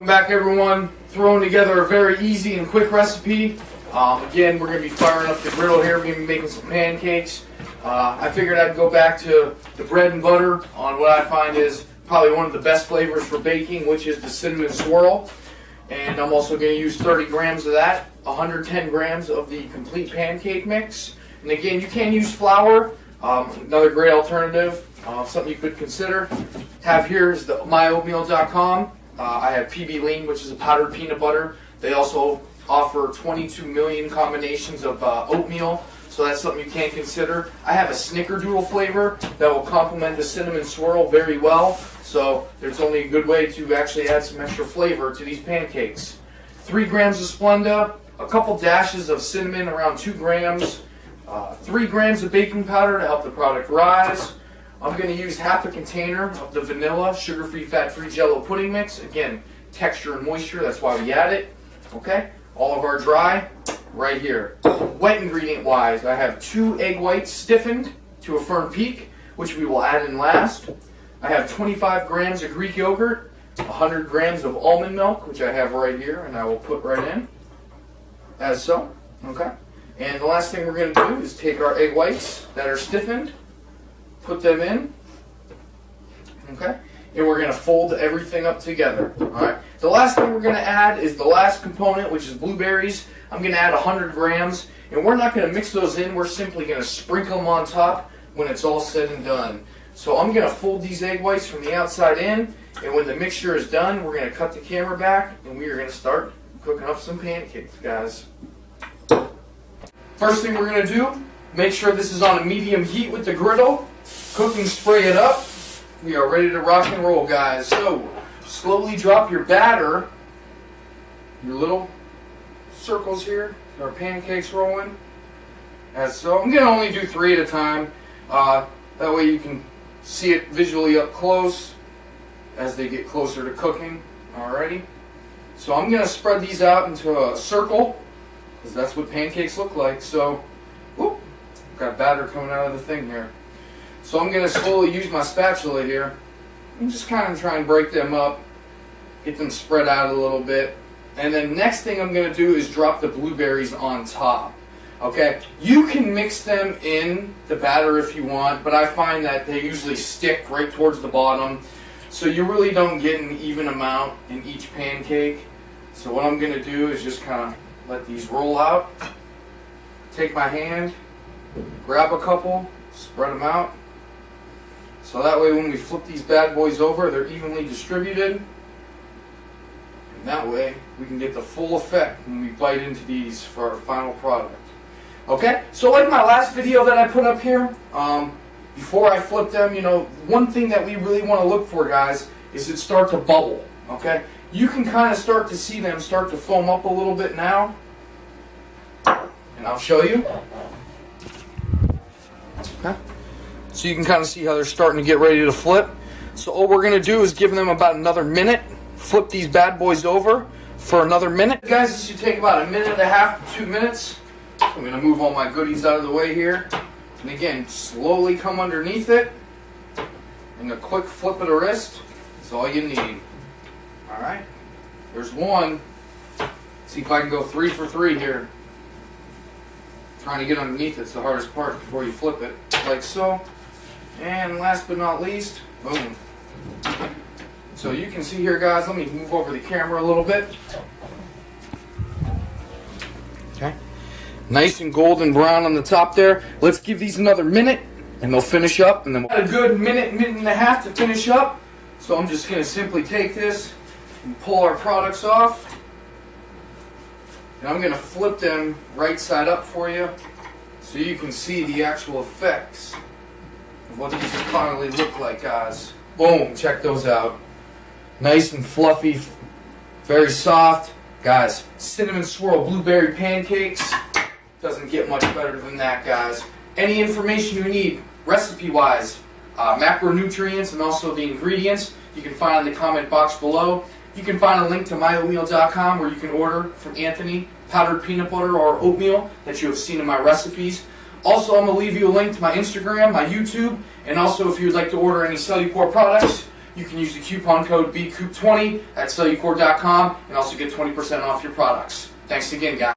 Welcome back, everyone. Throwing together a very easy and quick recipe. Again, we're going to be firing up the griddle here. We're going to be making some pancakes. I figured I'd go back to the bread and butter on what I find is probably one of the best flavors for baking, which is the cinnamon swirl. And I'm also going to use 30 grams of that, 110 grams of the complete pancake mix. And again, you can use flour, another great alternative, something you could consider. Have here is the myoatmeal.com. I have PB Lean, which is a powdered peanut butter. They also offer 22 million combinations of oatmeal, so that's something you can consider. I have a SnickerDoodle flavor that will complement the cinnamon swirl very well, so there's only a good way to actually add some extra flavor to these pancakes. 3 grams of Splenda, a couple dashes of cinnamon, around 2 grams, 3 grams of baking powder to help the product rise. I'm going to use half a container of the vanilla, sugar-free, fat-free Jell-O pudding mix. Again, texture and moisture, that's why we add it. Okay, all of our dry right here. Wet ingredient-wise, I have 2 egg whites stiffened to a firm peak, which we will add in last. I have 25 grams of Greek yogurt, 100 grams of almond milk, which I have right here, and I will put right in, as so. Okay, and the last thing we're going to do is take our egg whites that are stiffened, put them in, okay, and we're going to fold everything up together. Alright, the last thing we're going to add is the last component, which is blueberries. I'm going to add 100 grams, and we're not going to mix those in, we're simply going to sprinkle them on top when it's all said and done. So I'm going to fold these egg whites from the outside in, and when the mixture is done, we're going to cut the camera back, and we are going to start cooking up some pancakes, guys. First thing we're going to do, make sure this is on a medium heat with the griddle. Cooking spray it up. We are ready to rock and roll, guys. So, slowly drop your batter, your little circles here, our pancakes rolling, as so. I'm going to only do 3 at a time. That way you can see it visually up close as they get closer to cooking. Alrighty. So I'm going to spread these out into a circle, because that's what pancakes look like. So, whoop, got batter coming out of the thing here. So I'm going to slowly use my spatula here and just kind of try and break them up, get them spread out a little bit. And then next thing I'm going to do is drop the blueberries on top. Okay, you can mix them in the batter if you want, but I find that they usually stick right towards the bottom. So you really don't get an even amount in each pancake. So what I'm going to do is just kind of let these roll out. Take my hand, grab a couple, spread them out. So that way when we flip these bad boys over, they're evenly distributed. And that way we can get the full effect when we bite into these for our final product. Okay, so like my last video that I put up here, before I flip them, you know, one thing that we really want to look for, guys, is it start to bubble. Okay, you can kind of start to see them start to foam up a little bit now. And I'll show you. Okay. So you can kind of see how they're starting to get ready to flip. So all we're going to do is give them about another minute. Flip these bad boys over for another minute. Guys, this should take about 1.5 minutes to 2 minutes. I'm going to move all my goodies out of the way here. And again, slowly come underneath it. And a quick flip of the wrist is all you need. Alright, there's one. Let's see if I can go 3 for 3 here. Trying to get underneath it's the hardest part before you flip it. Like so. And last but not least, boom. So you can see here, guys, let me move over the camera a little bit. Okay. Nice and golden brown on the top there. Let's give these another minute and they'll finish up. And then we'll have a good minute, minute and a half to finish up. So I'm just going to simply take this and pull our products off. And I'm going to flip them right side up for you so you can see the actual effects of what these finally look like, guys. Boom, check those out. Nice and fluffy, very soft. Guys, cinnamon swirl blueberry pancakes. Doesn't get much better than that, guys. Any information you need, recipe-wise, macronutrients and also the ingredients, you can find in the comment box below. You can find a link to myoatmeal.com where you can order from Anthony powdered peanut butter or oatmeal that you have seen in my recipes. Also, I'm going to leave you a link to my Instagram, my YouTube, and also if you would like to order any Cellucor products, you can use the coupon code BKUP20 at Cellucor.com and also get 20% off your products. Thanks again, guys.